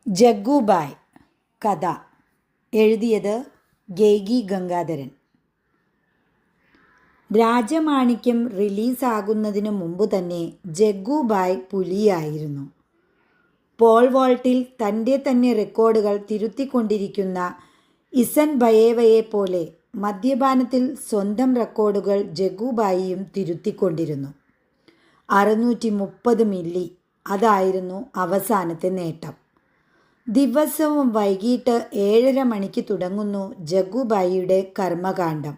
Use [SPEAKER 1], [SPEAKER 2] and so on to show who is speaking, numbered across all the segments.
[SPEAKER 1] ജഗ്ഗുബായ്. കഥ എഴുതിയത് ഗേഗി ഗംഗാധരൻ. രാജമാണിക്യം റിലീസാകുന്നതിനു മുമ്പ് തന്നെ ജഗ്ഗുബായ് പുലിയായിരുന്നു. പോൾ വോൾട്ടിൽ തൻ്റെ തന്നെ റെക്കോർഡുകൾ തിരുത്തിക്കൊണ്ടിരിക്കുന്ന ഇസൻബയേവയെപ്പോലെ മദ്യപാനത്തിൽ സ്വന്തം റെക്കോർഡുകൾ ജഗ്ഗുബായിയും തിരുത്തിക്കൊണ്ടിരുന്നു. 630 മില്ലി, അതായിരുന്നു അവസാനത്തെ നേട്ടം. ദിവസവും വൈകിട്ട് 7:30 മണിക്ക് തുടങ്ങുന്നു ജഗ്ഗുബായിയുടെ കർമ്മകാണ്ഡം.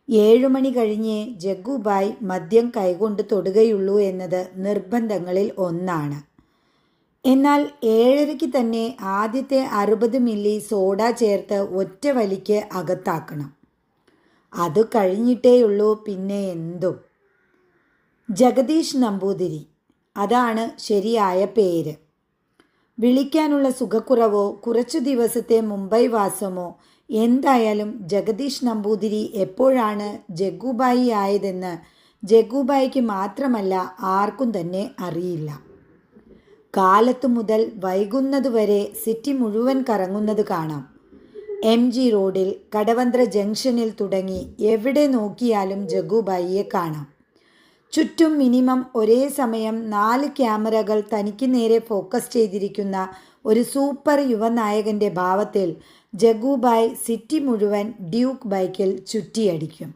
[SPEAKER 1] 7 മണി കഴിഞ്ഞേ ജഗ്ഗുബായ് മദ്യം കൈകൊണ്ട് തൊടുകയുള്ളൂ എന്നത് നിർബന്ധങ്ങളിൽ ഒന്നാണ്. എന്നാൽ 7:30-ക്ക് തന്നെ ആദ്യത്തെ 60 മില്ലി സോഡ ചേർത്ത് ഒറ്റ വലിക്ക് അകത്താക്കണം. അത് കഴിഞ്ഞിട്ടേയുള്ളൂ പിന്നെ എന്തും. ജഗദീഷ് നമ്പൂതിരി, അതാണ് ശരിയായ പേര്. വിളിക്കാനുള്ള സുഖക്കുറവോ കുറച്ചു ദിവസത്തെ മുംബൈ വാസമോ എന്തായാലും ജഗദീഷ് നമ്പൂതിരി എപ്പോഴാണ് ജഗ്ഗുബായി ആയതെന്ന് ജഗ്ഗുബായിക്ക് മാത്രമല്ല ആർക്കും തന്നെ അറിയില്ല. കാലത്തു മുതൽ വൈകുന്നതുവരെ സിറ്റി മുഴുവൻ കറങ്ങുന്നത് കാണാം. MG റോഡിൽ കടവന്ത്ര ജംഗ്ഷനിൽ തുടങ്ങി എവിടെ നോക്കിയാലും ജഗ്ഗുബായിയെ കാണാം. ചുറ്റും മിനിമം ഒരേ സമയം 4 ക്യാമറകൾ തനിക്ക് നേരെ ഫോക്കസ് ചെയ്തിരിക്കുന്ന ഒരു സൂപ്പർ യുവനായകൻ്റെ ഭാവത്തിൽ ജഗ്ഗുബായ് സിറ്റി മുഴുവൻ ഡ്യൂക്ക് ബൈക്കിൽ ചുറ്റിയടിക്കും.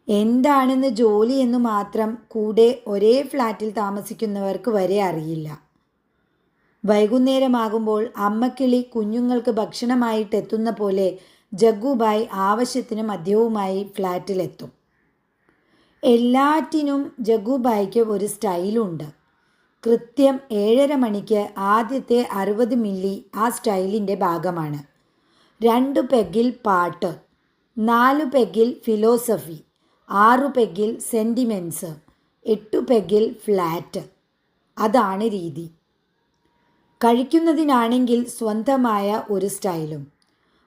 [SPEAKER 1] എന്താണെന്ന് ജോലിയെന്ന് മാത്രം കൂടെ ഒരേ ഫ്ലാറ്റിൽ താമസിക്കുന്നവർക്ക് വരെ അറിയില്ല. വൈകുന്നേരമാകുമ്പോൾ അമ്മക്കിളി കുഞ്ഞുങ്ങൾക്ക് ഭക്ഷണമായിട്ടെത്തുന്ന പോലെ ജഗ്ഗുബായ് ആവശ്യത്തിന് മദ്യവുമായി ഫ്ലാറ്റിലെത്തും. എല്ലാറ്റിനും ജഗ്ഗുബായിക്ക് ഒരു സ്റ്റൈലുണ്ട്. കൃത്യം 7:30 മണിക്ക് ആദ്യത്തെ 60 മില്ലി ആ സ്റ്റൈലിൻ്റെ ഭാഗമാണ്. 2 പെഗിൽ പാട്ട്, 4 പെഗിൽ ഫിലോസഫി, 6 പെഗിൽ സെൻറ്റിമെൻറ്റ്സ്, 8 പെഗിൽ ഫ്ലാറ്റ്. അതാണ് രീതി. കഴിക്കുന്നതിനാണെങ്കിൽ സ്വന്തമായ ഒരു സ്റ്റൈലും.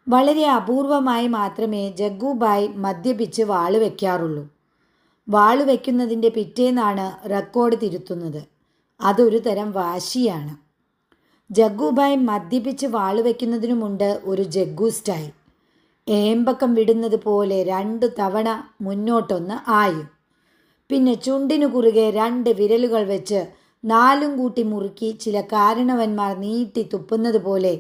[SPEAKER 1] വളരെ അപൂർവമായി മാത്രമേ ജഗ്ഗുബായ് മദ്യപിച്ച് വാള് വയ്ക്കാറുള്ളൂ. വാള് വയ്ക്കുന്നതിൻ്റെ പിറ്റേന്നാണ് റെക്കോർഡ് തിരുത്തുന്നത്. അതൊരു തരം വാശിയാണ്. ജഗ്ഗുബായ് മദ്യപിച്ച് വാള് വയ്ക്കുന്നതിനുമുണ്ട് ഒരു ജഗ്ഗു സ്റ്റൈൽ. ഏമ്പക്കം വിടുന്നത് പോലെ 2 തവണ മുന്നോട്ടൊന്ന് ആയും, പിന്നെ ചുണ്ടിനു കുറുകെ 2 വിരലുകൾ വെച്ച് 4 കൂട്ടി മുറുക്കി ചില കാരണവന്മാർ നീട്ടി തുപ്പുന്നത് പോലെ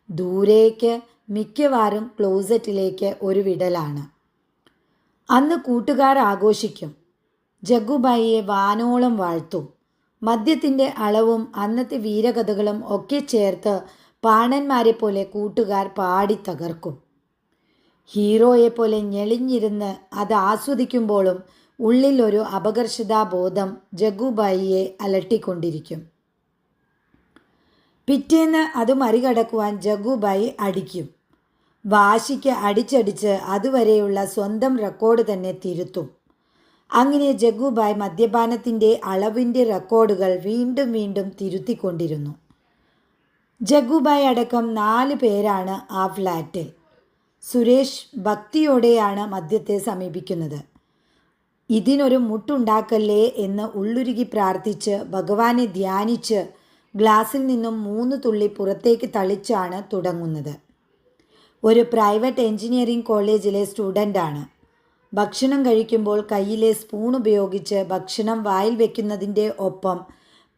[SPEAKER 1] ദൂരേക്ക്, മിക്കവാറും ക്ലോസറ്റിലേക്ക് ഒരു വിടലാണ്. അന്ന് കൂട്ടുകാർ ആഘോഷിക്കും. ജഗ്ഗുബായിയെ വാനോളം വാഴ്ത്തും. മദ്യത്തിൻ്റെ അളവും അന്നത്തെ വീരകഥകളും ഒക്കെ ചേർത്ത് പാണന്മാരെ പോലെ കൂട്ടുകാർ പാടി തകർക്കും. ഹീറോയെപ്പോലെ ഞെളിഞ്ഞിരുന്ന് അത് ആസ്വദിക്കുമ്പോഴും ഉള്ളിൽ ഒരു അപകർഷതാബോധം ജഗ്ഗുബായിയെ അലട്ടിക്കൊണ്ടിരിക്കും. പിറ്റേന്ന് അത് മറികടക്കുവാൻ ജഗ്ഗുബായി അടിക്കും. വാശിക്ക് അടിച്ചടിച്ച് അതുവരെയുള്ള സ്വന്തം റെക്കോർഡ് തന്നെ തിരുത്തും. അങ്ങനെ ജഗ്ഗുബായ് മദ്യപാനത്തിൻ്റെ അളവിൻ്റെ റെക്കോർഡുകൾ വീണ്ടും വീണ്ടും തിരുത്തിക്കൊണ്ടിരുന്നു. ജഗ്ഗുബായ് അടക്കം 4 പേരാണ് ആ ഫ്ലാറ്റിൽ. സുരേഷ് ഭക്തിയോടെയാണ് മദ്യത്തെ സമീപിക്കുന്നത്. ഇതിനൊരു മുട്ടുണ്ടാക്കല്ലേ എന്ന് ഉള്ളുരുകി പ്രാർത്ഥിച്ച് ഭഗവാനെ ധ്യാനിച്ച് ഗ്ലാസ്സിൽ നിന്നും 3 തുള്ളി പുറത്തേക്ക് തളിച്ചാണ് തുടങ്ങുന്നത്. ഒരു പ്രൈവറ്റ് എഞ്ചിനീയറിംഗ് കോളേജിലെ സ്റ്റുഡൻ്റാണ്. ഭക്ഷണം കഴിക്കുമ്പോൾ കയ്യിലെ സ്പൂൺ ഉപയോഗിച്ച് ഭക്ഷണം വായിൽ വയ്ക്കുന്നതിൻ്റെ ഒപ്പം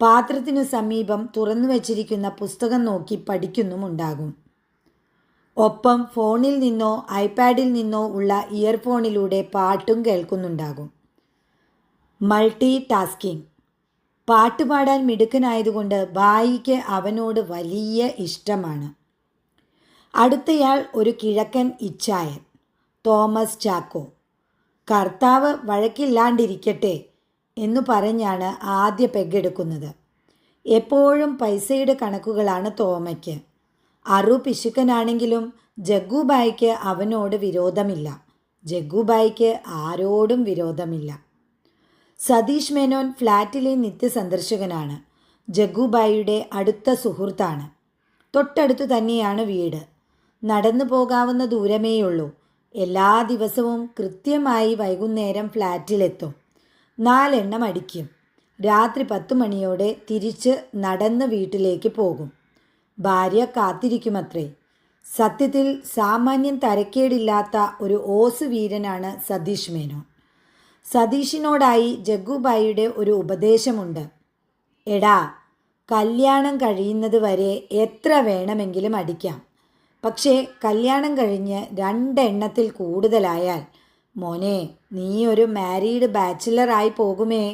[SPEAKER 1] പാത്രത്തിനു സമീപം തുറന്നു വച്ചിരിക്കുന്ന പുസ്തകം നോക്കി പഠിക്കുന്നുമുണ്ടാകും. ഒപ്പം ഫോണിൽ നിന്നോ ഐപാഡിൽ നിന്നോ ഉള്ള ഇയർഫോണിലൂടെ പാട്ടും കേൾക്കുന്നുണ്ടാകും. Multi tasking. പാട്ടുപാടാൻ മിടുക്കനായതുകൊണ്ട് ബായിക്ക് അവനോട് വലിയ ഇഷ്ടമാണ്. അടുത്തയാൾ ഒരു കിഴക്കൻ ഇച്ചായൻ, തോമസ് ചാക്കോ. കർത്താവ് വഴക്കില്ലാണ്ടിരിക്കട്ടെ എന്നു പറഞ്ഞാണ് ആദ്യ പെഗ്ഗെടുക്കുന്നത്. എപ്പോഴും പൈസയുടെ കണക്കുകളാണ് തോമയ്ക്ക്. അറു പിശുക്കനാണെങ്കിലും ജഗ്ഗുബായിക്ക് അവനോട് വിരോധമില്ല. ജഗ്ഗുബായിക്ക് ആരോടും വിരോധമില്ല. സതീഷ് മേനോൻ ഫ്ലാറ്റിലെ നിത്യസന്ദർശകനാണ്. ജഗ്ഗുബായിയുടെ അടുത്ത സുഹൃത്താണ്. തൊട്ടടുത്തു തന്നെയാണ് വീട്. നടന്നു പോകാവുന്ന ദൂരമേയുള്ളൂ. എല്ലാ ദിവസവും കൃത്യമായി വൈകുന്നേരം ഫ്ലാറ്റിലെത്തും. 4 എണ്ണം അടിക്കും. രാത്രി 10 മണിയോടെ തിരിച്ച് നടന്ന് വീട്ടിലേക്ക് പോകും. ഭാര്യ കാത്തിരിക്കുമത്രേ. സത്യത്തിൽ സാമാന്യം തരക്കേടില്ലാത്ത ഒരു ഓസ് വീരനാണ് സതീഷ് മേനോൻ. സതീഷിനോടായി ജഗ്ഗുബായിയുടെ ഒരു ഉപദേശമുണ്ട്. എടാ, കല്യാണം കഴിയുന്നത് വരെ എത്ര വേണമെങ്കിലും അടിക്കാം. പക്ഷേ കല്യാണം കഴിഞ്ഞ് 2 എണ്ണത്തിൽ കൂടുതലായാൽ മോനെ നീ ഒരു മാരീഡ് ബാച്ചിലറായി പോകുമേ.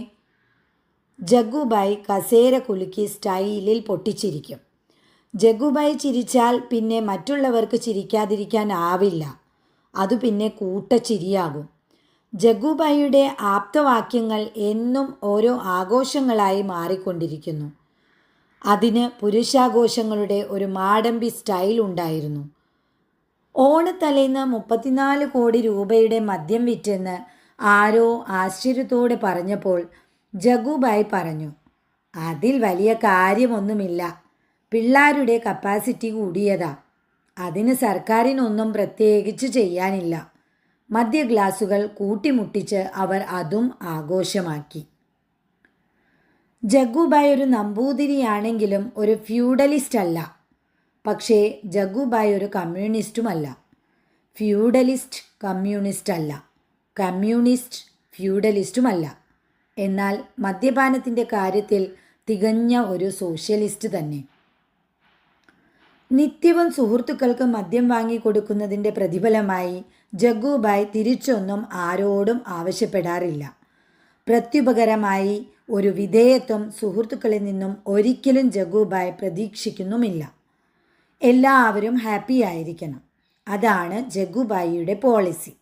[SPEAKER 1] ജഗ്ഗുബായി കസേര കുലുക്കി സ്റ്റൈലിൽ പൊട്ടിച്ചിരിക്കും. ജഗ്ഗുബായി ചിരിച്ചാൽ പിന്നെ മറ്റുള്ളവർക്ക് ചിരിക്കാതിരിക്കാനാവില്ല. അതു പിന്നെ കൂട്ടച്ചിരിയാകും. ജഗ്ഗുബായിയുടെ ആപ്തവാക്യങ്ങൾ എന്നും ഓരോ ആഘോഷങ്ങളായി മാറിക്കൊണ്ടിരിക്കുന്നു. അതിന് പുരുഷാഘോഷങ്ങളുടെ ഒരു മാടമ്പി സ്റ്റൈൽ ഉണ്ടായിരുന്നു. ഓണത്തലേന്ന് 34 കോടി രൂപയുടെ മദ്യം വിറ്റെന്ന് ആരോ ആശ്ചര്യത്തോടെ പറഞ്ഞപ്പോൾ ജഗ്ഗുബായി പറഞ്ഞു, അതിൽ വലിയ കാര്യമൊന്നുമില്ല, പിള്ളാരുടെ കപ്പാസിറ്റി കൂടിയതാ. അതിന് സർക്കാരിനൊന്നും പ്രത്യേകിച്ച് ചെയ്യാനില്ല. മദ്യ ഗ്ലാസുകൾ കൂട്ടിമുട്ടിച്ച് അവർ അതും ആഘോഷമാക്കി. ജഗ്ഗുബായി ഒരു നമ്പൂതിരിയാണെങ്കിലും ഒരു ഫ്യൂഡലിസ്റ്റ് അല്ല. പക്ഷേ ജഗ്ഗുബായി ഒരു കമ്മ്യൂണിസ്റ്റുമല്ല. ഫ്യൂഡലിസ്റ്റ് കമ്മ്യൂണിസ്റ്റ് അല്ല, കമ്മ്യൂണിസ്റ്റ് ഫ്യൂഡലിസ്റ്റുമല്ല. എന്നാൽ മദ്യപാനത്തിൻ്റെ കാര്യത്തിൽ തികഞ്ഞ ഒരു സോഷ്യലിസ്റ്റ് തന്നെ. നിത്യവും സുഹൃത്തുക്കൾക്ക് മദ്യം വാങ്ങിക്കൊടുക്കുന്നതിൻ്റെ പ്രതിഫലമായി ജഗ്ഗുബായി തിരിച്ചൊന്നും ആരോടും ആവശ്യപ്പെടാറില്ല. പ്രത്യുപകരമായി ഒരു വിധേയത്വം സുഹൃത്തുക്കളിൽ നിന്നും ഒരിക്കലും ജഗ്ഗുബായി പ്രതീക്ഷിക്കുന്നുമില്ല. എല്ലാവരും ഹാപ്പി ആയിരിക്കണം. അതാണ് ജഗ്ഗുബായിയുടെ പോളിസി.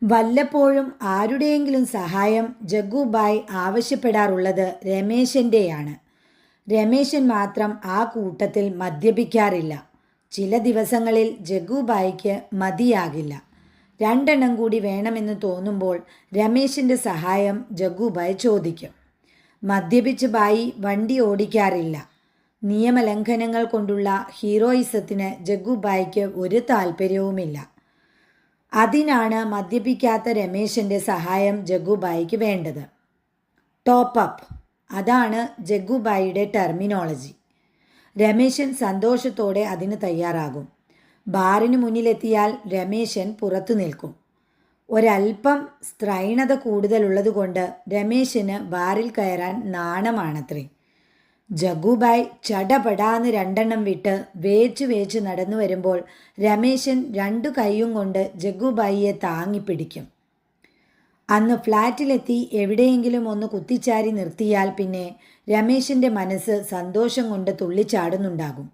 [SPEAKER 1] വല്ലപ്പോഴും ആരുടെയെങ്കിലും സഹായം ജഗ്ഗുബായി ആവശ്യപ്പെടാറുള്ളത് രമേശൻ്റെയാണ്. രമേശൻ മാത്രം ആ കൂട്ടത്തിൽ മദ്യപിക്കാറില്ല. ചില ദിവസങ്ങളിൽ ജഗ്ഗുബായിക്ക് മതിയാകില്ല. 2 എണ്ണം കൂടി വേണമെന്ന് തോന്നുമ്പോൾ രമേശിൻ്റെ സഹായം ജഗ്ഗുബായി ചോദിക്കും. മദ്യപിച്ച് ബായി വണ്ടി ഓടിക്കാറില്ല. നിയമലംഘനങ്ങൾ കൊണ്ടുള്ള ഹീറോയിസത്തിന് ജഗ്ഗുബായിക്ക് ഒരു താല്പര്യവുമില്ല. അതിനാണ് മദ്യപിക്കാത്ത രമേശൻ്റെ സഹായം ജഗ്ഗുബായിക്ക് വേണ്ടത്. ടോപ്പ് അപ്പ്, അതാണ് ജഗ്ഗുബായിയുടെ ടെർമിനോളജി. രമേശൻ സന്തോഷത്തോടെ അതിന് തയ്യാറാകും. ബാറിന് മുന്നിലെത്തിയാൽ രമേശൻ പുറത്തു നിൽക്കും. ഒരൽപ്പം സ്ത്രൈണത കൂടുതലുള്ളതുകൊണ്ട് രമേശന് ബാറിൽ കയറാൻ നാണമാണത്രേ. ജഗ്ഗുബായി ചടപടാന്ന് 2 എണ്ണം വിട്ട് വേച്ച് നടന്നു വരുമ്പോൾ രമേശൻ 2 കൈയും കൊണ്ട് ജഗ്ഗുബായിയെ താങ്ങിപ്പിടിക്കും. അന്ന് ഫ്ലാറ്റിലെത്തി എവിടെയെങ്കിലും ഒന്ന് കുത്തിച്ചാരി നിർത്തിയാൽ പിന്നെ രമേശൻ്റെ മനസ്സ് സന്തോഷം കൊണ്ട് തുള്ളിച്ചാടുന്നുണ്ടാകും.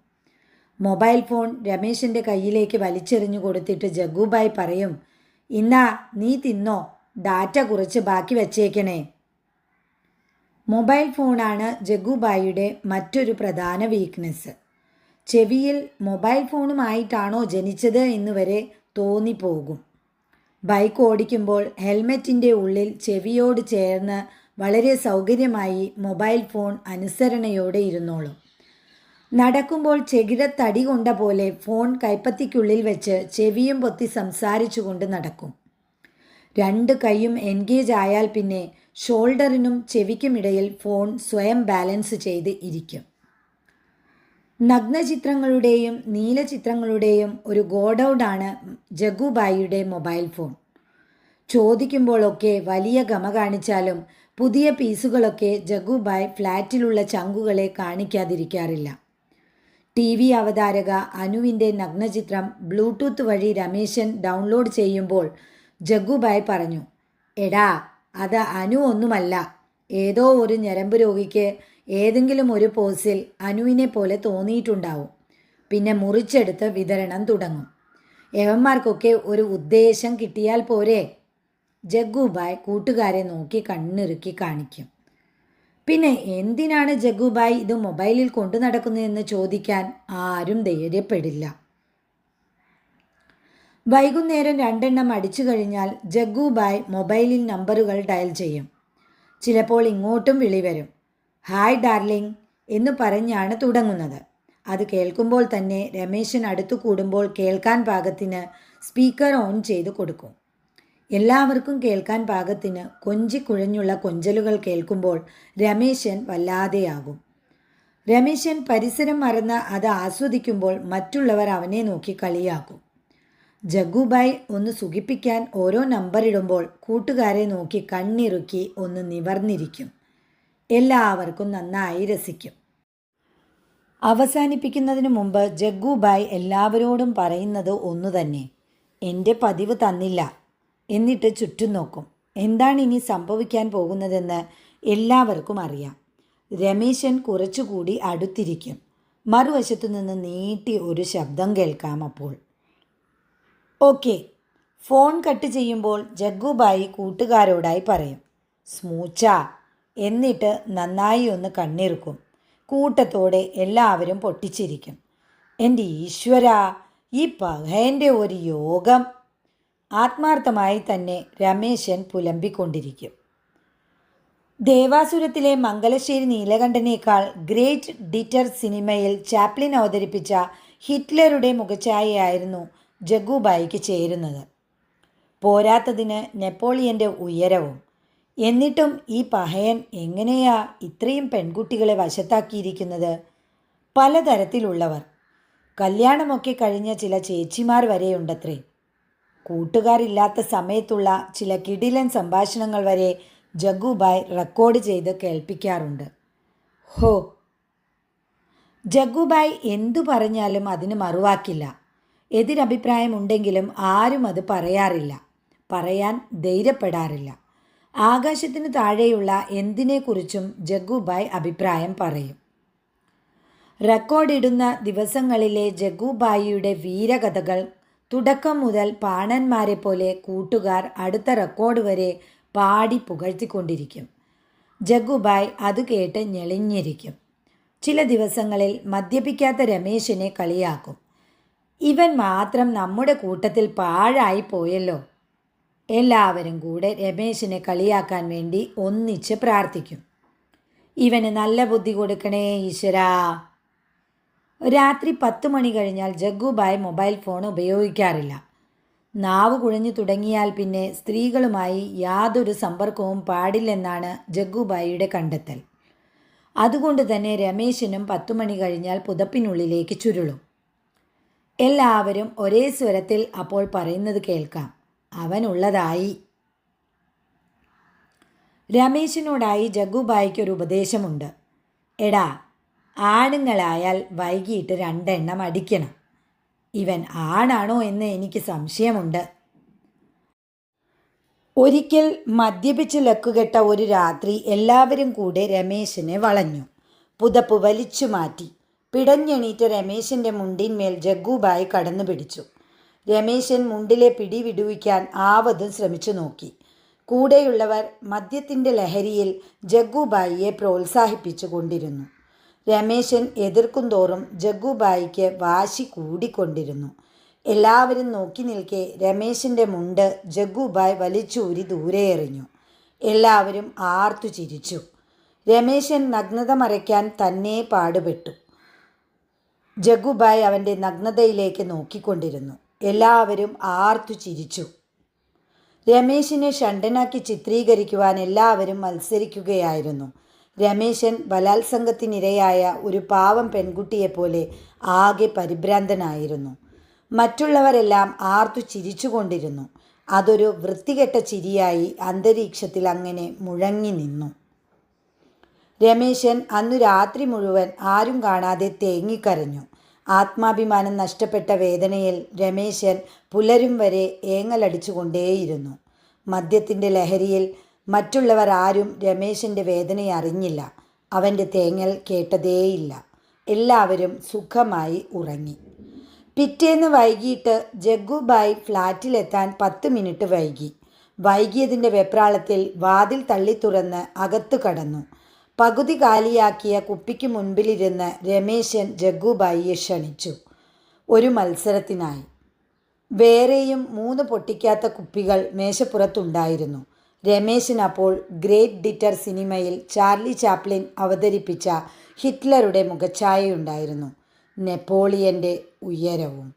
[SPEAKER 1] മൊബൈൽ ഫോൺ രമേശൻ്റെ കയ്യിലേക്ക് വലിച്ചെറിഞ്ഞു കൊടുത്തിട്ട് ജഗ്ഗുബായി പറയും, ഇന്നാ നീ തിന്നോ, ഡാറ്റ കുറച്ച് ബാക്കി വച്ചേക്കണേ. മൊബൈൽ ഫോണാണ് ജഗ്ഗുബായിയുടെ മറ്റൊരു പ്രധാന വീക്ക്നെസ്. ചെവിയിൽ മൊബൈൽ ഫോണുമായിട്ടാണോ ജനിച്ചത് എന്ന് വരെ തോന്നിപ്പോകും. ബൈക്ക് ഓടിക്കുമ്പോൾ ഹെൽമെറ്റിൻ്റെ ഉള്ളിൽ ചെവിയോട് ചേർന്ന് വളരെ സൗകര്യമായി മൊബൈൽ ഫോൺ അനുസരണയോടെ ഇരുന്നോളും. നടക്കുമ്പോൾ ചെകിടത്തടി കൊണ്ട പോലെ ഫോൺ കൈപ്പത്തിക്കുള്ളിൽ വെച്ച് ചെവിയും പൊത്തി സംസാരിച്ചു കൊണ്ട് നടക്കും. 2 കൈയും എൻഗേജ് ആയാൽ പിന്നെ ഷോൾഡറിനും ചെവിക്കുമിടയിൽ ഫോൺ സ്വയം ബാലൻസ് ചെയ്ത് ഇരിക്കും. നഗ്നചിത്രങ്ങളുടെയും നീലചിത്രങ്ങളുടെയും ഒരു ഗോഡൗണാണ് ജഗ്ഗുബായിയുടെ മൊബൈൽ ഫോൺ. ചോദിക്കുമ്പോഴൊക്കെ വലിയ ഗമ കാണിച്ചാലും പുതിയ പീസുകളൊക്കെ ജഗ്ഗുബായി ഫ്ലാറ്റിലുള്ള ചങ്കുകളെ കാണിക്കാതിരിക്കാറില്ല. TV അവതാരക അനുവിൻ്റെ നഗ്നചിത്രം ബ്ലൂടൂത്ത് വഴി രമേശൻ ഡൗൺലോഡ് ചെയ്യുമ്പോൾ ജഗ്ഗുബായി പറഞ്ഞു, എടാ അത് അനു ഒന്നുമല്ല, ഏതോ ഒരു ഞരമ്പ് രോഗിക്ക് ഏതെങ്കിലും ഒരു പോസിൽ അനുവിനെ പോലെ തോന്നിയിട്ടുണ്ടാവും. പിന്നെ മുറിച്ചെടുത്ത് വിതരണം തുടങ്ങും. യവന്മാർക്കൊക്കെ ഒരു ഉദ്ദേശം കിട്ടിയാൽ പോരെ. ജഗ്ഗുബായി കൂട്ടുകാരെ നോക്കി കണ്ണിറുക്കി കാണിക്കും. പിന്നെ എന്തിനാണ് ജഗ്ഗുബായി ഇത് മൊബൈലിൽ കൊണ്ടു നടക്കുന്നതെന്ന് ചോദിക്കാൻ ആരും ധൈര്യപ്പെടില്ല. വൈകുന്നേരം 2 എണ്ണം അടിച്ചു കഴിഞ്ഞാൽ ജഗ്ഗുബായി മൊബൈലിൽ നമ്പറുകൾ ഡയൽ ചെയ്യും. ചിലപ്പോൾ ഇങ്ങോട്ടും വിളി വരും. ഹായ് ഡാർലിംഗ് എന്ന് പറഞ്ഞാണ് തുടങ്ങുന്നത്. അത് കേൾക്കുമ്പോൾ തന്നെ രമേശൻ അടുത്തു കൂടുമ്പോൾ കേൾക്കാൻ പാകത്തിന് സ്പീക്കർ ഓൺ ചെയ്ത് കൊടുക്കും. എല്ലാവർക്കും കേൾക്കാൻ പാകത്തിന് കൊഞ്ചിക്കുഴഞ്ഞുള്ള കൊഞ്ചലുകൾ കേൾക്കുമ്പോൾ രമേശൻ വല്ലാതെയാകും. രമേശൻ പരിസരം മറന്ന് അത് ആസ്വദിക്കുമ്പോൾ മറ്റുള്ളവർ അവനെ നോക്കി കളിയാക്കും. ജഗ്ഗുബായ് ഒന്ന് സുഖിപ്പിക്കാൻ ഓരോ നമ്പറിടുമ്പോൾ കൂട്ടുകാരെ നോക്കി കണ്ണിറുക്കി ഒന്ന് നിവർന്നിരിക്കും. എല്ലാവർക്കും നന്നായി രസിക്കും. അവസാനിപ്പിക്കുന്നതിന് മുമ്പ് ജഗ്ഗുബായ് എല്ലാവരോടും പറയുന്നത് ഒന്നു തന്നെ: എൻ്റെ പതിവ് തന്നില്ല. എന്നിട്ട് ചുറ്റും നോക്കും. എന്താണ് ഇനി സംഭവിക്കാൻ പോകുന്നതെന്ന് എല്ലാവർക്കും അറിയാം. രമേശൻ കുറച്ചുകൂടി അടുത്തിരിക്കും. മറുവശത്തു നിന്ന് നീട്ടി ഒരു ശബ്ദം കേൾക്കാം. അപ്പോൾ ഓക്കെ. ഫോൺ കട്ട് ചെയ്യുമ്പോൾ ജഗ്ഗുബായി കൂട്ടുകാരോടായി പറയും, സ്മൂച്ച. എന്നിട്ട് നന്നായി ഒന്ന് കണ്ണിറുക്കും. കൂട്ടത്തോടെ എല്ലാവരും പൊട്ടിച്ചിരിക്കും. എൻ്റെ ഈശ്വരാ, ഈ പഹയൻ്റെ ഒരു യോഗം! ആത്മാർത്ഥമായി തന്നെ രമേശൻ പുലമ്പിക്കൊണ്ടിരിക്കും. ദേവാസുരത്തിലെ മംഗലശ്ശേരി നീലകണ്ഠനേക്കാൾ ഗ്രേറ്റ് ഡിറ്റർ സിനിമയിൽ ചാപ്ലിൻ അവതരിപ്പിച്ച ഹിറ്റ്ലറുടെ മുഖഛായയായിരുന്നു ജഗ്ഗുബായിക്ക് ചേരുന്നത്. പോരാത്തതിന് നെപ്പോളിയൻ്റെ ഉയരവും. എന്നിട്ടും ഈ പഹയൻ എങ്ങനെയാ ഇത്രയും പെൺകുട്ടികളെ വശത്താക്കിയിരിക്കുന്നത്? പലതരത്തിലുള്ളവർ. കല്യാണമൊക്കെ കഴിഞ്ഞ ചില ചേച്ചിമാർ വരെയുണ്ടത്രേ. കൂട്ടുകാരില്ലാത്ത സമയത്തുള്ള ചില കിടിലൻ സംഭാഷണങ്ങൾ വരെ ജഗ്ഗുബായ് റെക്കോർഡ് ചെയ്ത് കേൾപ്പിക്കാറുണ്ട്. ഹോ! ജഗ്ഗുബായ് എന്തു പറഞ്ഞാലും അതിന് മറുവാക്കില്ല. എതിരഭിപ്രായമുണ്ടെങ്കിലും ആരും അത് പറയാറില്ല, പറയാൻ ധൈര്യപ്പെടാറില്ല. ആകാശത്തിന് താഴെയുള്ള എന്തിനെക്കുറിച്ചും ജഗ്ഗുബായ് അഭിപ്രായം പറയും. റെക്കോർഡിടുന്ന ദിവസങ്ങളിലെ ജഗ്ഗുബായിയുടെ വീരകഥകൾ തുടക്കം മുതൽ പാണന്മാരെ പോലെ കൂട്ടുകാർ അടുത്ത റെക്കോർഡ് വരെ പാടി പുകഴ്ത്തിക്കൊണ്ടിരിക്കും. ജഗ്ഗുബായ് അത് കേട്ട് ഞെളിഞ്ഞിരിക്കും. ചില ദിവസങ്ങളിൽ മദ്യപിക്കാത്ത രമേശനെ കളിയാക്കും. ഇവൻ മാത്രം നമ്മുടെ കൂട്ടത്തിൽ പാഴായി പോയല്ലോ. എല്ലാവരും കൂടെ രമേശനെ കളിയാക്കാൻ വേണ്ടി ഒന്നിച്ച് പ്രാർത്ഥിക്കും. ഇവന് നല്ല ബുദ്ധി കൊടുക്കണേ ഈശ്വരാ. രാത്രി 10 മണി കഴിഞ്ഞാൽ ജഗ്ഗുബായ് മൊബൈൽ ഫോൺ ഉപയോഗിക്കാറില്ല. നാവ് കുഴഞ്ഞു തുടങ്ങിയാൽ പിന്നെ സ്ത്രീകളുമായി യാതൊരു സമ്പർക്കവും പാടില്ലെന്നാണ് ജഗ്ഗുബായിയുടെ കണ്ടെത്തൽ. അതുകൊണ്ട് തന്നെ രമേശനും 10 മണി കഴിഞ്ഞാൽ പുതപ്പിനുള്ളിലേക്ക് ചുരുളും. എല്ലാവരും ഒരേ സ്വരത്തിൽ അപ്പോൾ പറയുന്നത് കേൾക്കാം: അവനുള്ളതായി. രമേശിനോടായി ജഗ്ഗുബായിക്കൊരു ഉപദേശമുണ്ട്. എടാ, ആണുങ്ങളായാൽ വൈകിട്ട് 2 എണ്ണം അടിക്കണം. ഇവൻ ആണാണോ എന്ന് എനിക്ക് സംശയമുണ്ട്. ഒരിക്കൽ മദ്യപിച്ച് ലക്കുകെട്ട ഒരു രാത്രി എല്ലാവരും കൂടെ രമേശനെ വളഞ്ഞു. പുതപ്പ് വലിച്ചു മാറ്റി. പിടഞ്ഞെണീറ്റ രമേശൻ്റെ മുണ്ടിന്മേൽ ജഗ്ഗുബായി കടന്നു പിടിച്ചു. രമേശൻ മുണ്ടിലെ പിടി വിടുവിക്കാൻ ആവതും ശ്രമിച്ചു നോക്കി. കൂടെയുള്ളവർ മദ്യത്തിൻ്റെ ലഹരിയിൽ ജഗ്ഗുബായിയെ പ്രോത്സാഹിപ്പിച്ചു കൊണ്ടിരുന്നു. രമേശൻ എതിർക്കും തോറും ജഗ്ഗുബായിക്ക് വാശി കൂടിക്കൊണ്ടിരുന്നു. എല്ലാവരും നോക്കി നിൽക്കെ രമേശൻ്റെ മുണ്ട് ജഗ്ഗുബായ് വലിച്ചൂരി ദൂരെ എറിഞ്ഞു. എല്ലാവരും ആർത്തു ചിരിച്ചു. രമേശൻ നഗ്നത മറയ്ക്കാൻ തന്നെ പാടുപെട്ടു. ജഗ്ഗുബായ് അവൻ്റെ നഗ്നതയിലേക്ക് നോക്കിക്കൊണ്ടിരുന്നു. എല്ലാവരും ആർത്തു ചിരിച്ചു. രമേശിനെ ഷണ്ടനാക്കി ചിത്രീകരിക്കുവാൻ എല്ലാവരും മത്സരിക്കുകയായിരുന്നു. രമേശൻ ബലാത്സംഗത്തിനിരയായ ഒരു പാവം പെൺകുട്ടിയെപ്പോലെ ആകെ പരിഭ്രാന്തനായിരുന്നു. മറ്റുള്ളവരെല്ലാം ആർത്തു ചിരിച്ചുകൊണ്ടിരുന്നു. അതൊരു വൃത്തികെട്ട ചിരിയായി അന്തരീക്ഷത്തിൽ അങ്ങനെ മുഴങ്ങി നിന്നു. രമേശൻ അന്നു രാത്രി മുഴുവൻ ആരും കാണാതെ തേങ്ങിക്കരഞ്ഞു. ആത്മാഭിമാനം നഷ്ടപ്പെട്ട വേദനയിൽ രമേശൻ പുലരും വരെ ഏങ്ങലടിച്ചുകൊണ്ടേയിരുന്നു. മദ്യത്തിൻ്റെ ലഹരിയിൽ മറ്റുള്ളവർ ആരും രമേശൻ്റെ വേദനയറിഞ്ഞില്ല. അവൻ്റെ തേങ്ങൽ കേട്ടതേയില്ല. എല്ലാവരും സുഖമായി ഉറങ്ങി. പിറ്റേന്ന് വൈകിട്ട് ജഗ്ഗുബായ് ഫ്ലാറ്റിലെത്താൻ 10 മിനിറ്റ് വൈകി. വൈകിയതിൻ്റെ വെപ്രാളത്തിൽ വാതിൽ തള്ളി തുറന്ന് അകത്തു കടന്നു. പകുതി കാലിയാക്കിയ കുപ്പിക്ക് മുൻപിലിരുന്ന് രമേശൻ ജഗ്ഗുബായിയെ ക്ഷണിച്ചു, ഒരു മത്സരത്തിനായി. വേറെയും 3 പൊട്ടിക്കാത്ത കുപ്പികൾ മേശപ്പുറത്തുണ്ടായിരുന്നു. രമേശൻ അപ്പോൾ ഗ്രേറ്റ് ഡിറ്റർ സിനിമയിൽ ചാർലി ചാപ്ലിൻ അവതരിപ്പിച്ച ഹിറ്റ്ലറുടെ മുഖഛായയുണ്ടായിരുന്നു. നെപ്പോളിയൻ്റെ ഉയരവും.